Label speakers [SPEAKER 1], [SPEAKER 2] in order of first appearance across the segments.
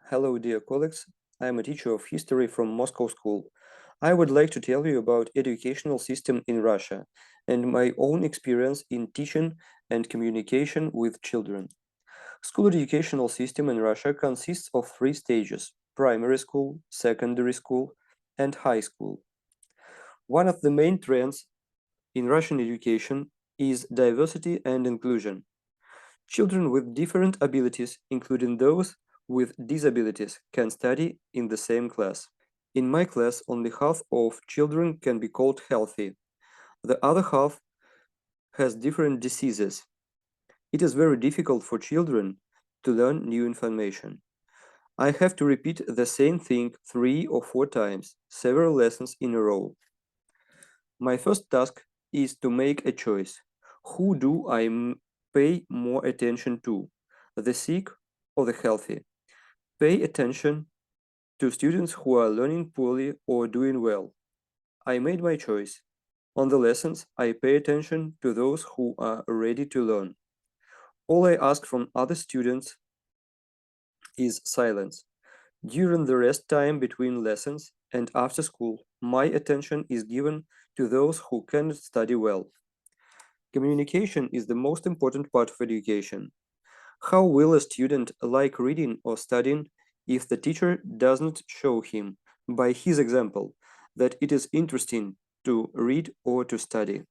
[SPEAKER 1] Hello, dear colleagues. I am a teacher of history from Moscow School. I would like to tell you about educational system in Russia and my own experience in teaching and communication with children. School educational system in Russia consists of three stages: primary school, secondary school, and high school. One of the main trends in Russian education is diversity and inclusion. Children with different abilities, including those with disabilities, can study in the same class. In my class, only half of children can be called healthy. The other half has different diseases. It is very difficult for children to learn new information. I have to repeat the same thing 3 or 4 times, several lessons in a row. My first task is to make a choice. Who do I pay more attention to, the sick or the healthy? Pay attention to students who are learning poorly or doing well. I made my choice. On the lessons, I pay attention to those who are ready to learn. All I ask from other students is silence. During the rest time between lessons and after school, my attention is given to those who cannot study well. Communication is the most important part of education. How will a student like reading or studying if the teacher doesn't show him, by his example, that it is interesting to read or to study?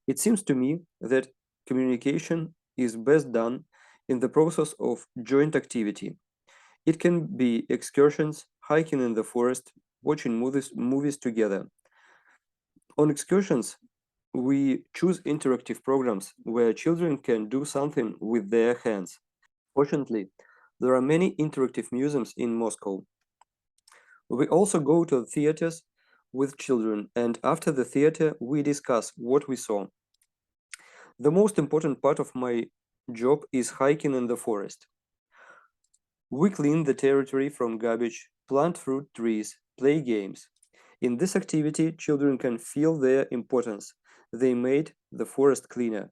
[SPEAKER 1] It seems to me that communication is best done in the process of joint activity. It can be excursions, hiking in the forest, watching movies together. On excursions, we choose interactive programs where children can do something with their hands. Fortunately, there are many interactive museums in Moscow. We also go to theaters with children, and after the theater, we discuss what we saw. The most important part of my job is hiking in the forest. We clean the territory from garbage, plant fruit trees, play games. In this activity, children can feel their importance. They made the forest cleaner.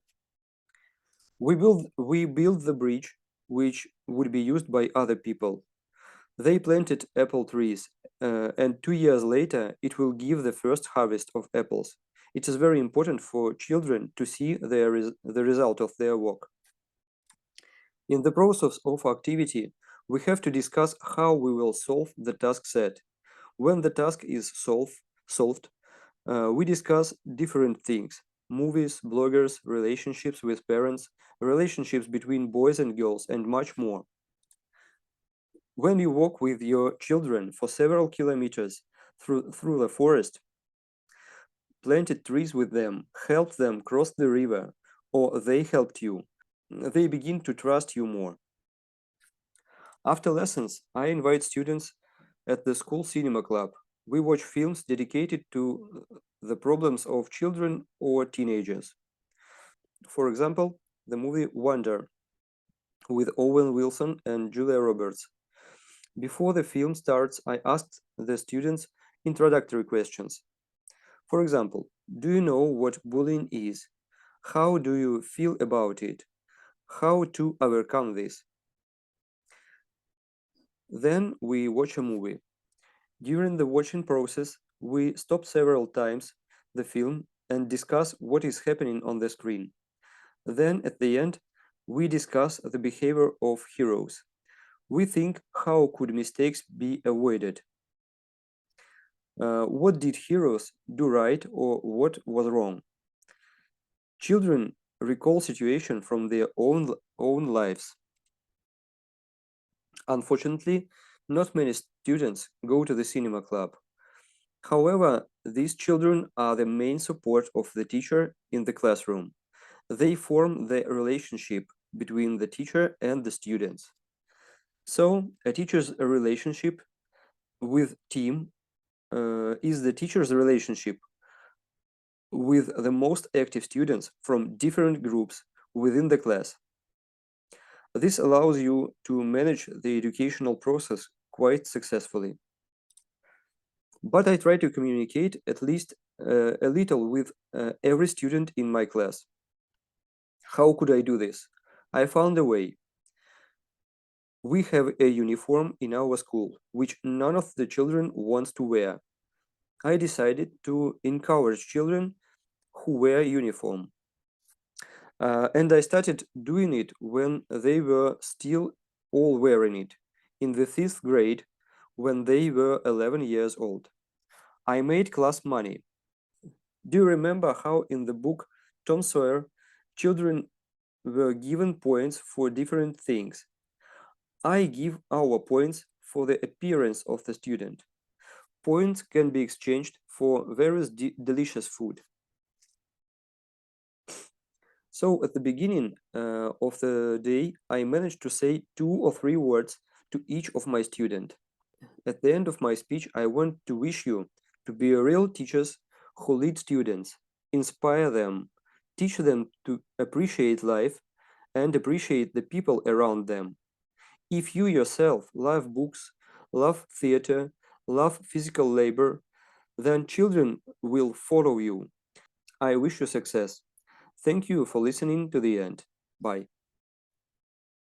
[SPEAKER 1] We build the bridge, which would be used by other people. They planted apple trees, and 2 years later, it will give the first harvest of apples. It is very important for children to see the result of their work. In the process of activity, we have to discuss how we will solve the task set. When the task is solved, we discuss different things: movies, bloggers, relationships with parents, relationships between boys and girls, and much more. When you walk with your children for several kilometers through the forest, planted trees with them, helped them cross the river, or they helped you, they begin to trust you more. After lessons, I invite students at the school cinema club. We watch films dedicated to the problems of children or teenagers. For example, the movie Wonder with Owen Wilson and Julia Roberts. Before the film starts, I asked the students introductory questions. For example, do you know what bullying is? How do you feel about it? How to overcome this? Then we watch a movie. During the watching process, we stop several times the film and discuss what is happening on the screen. Then at the end, we discuss the behavior of heroes. We think, how could mistakes be avoided? What did heroes do right or what was wrong? Children recall situations from their own lives. Unfortunately, not many students go to the cinema club. However, these children are the main support of the teacher in the classroom. They form the relationship between the teacher and the students. So, a teacher's relationship with team is the teacher's relationship with the most active students from different groups within the class. This allows you to manage the educational process quite successfully. But I try to communicate at least a little with every student in my class. How could I do this? I found a way. We have a uniform in our school, which none of the children wants to wear. I decided to encourage children who wear uniform. And I started doing it when they were still all wearing it, in the fifth grade, when they were 11 years old. I made class money. Do you remember how in the book Tom Sawyer, children were given points for different things? I give our points for the appearance of the student. Points can be exchanged for various delicious food. So at the beginning of the day, I managed to say 2 or 3 words to each of my students. At the end of my speech, I want to wish you to be real teachers who lead students, inspire them, teach them to appreciate life and appreciate the people around them. If you yourself love books, love theater, love physical labor, then children will follow you. I wish you success. Thank you for listening to the end. Bye.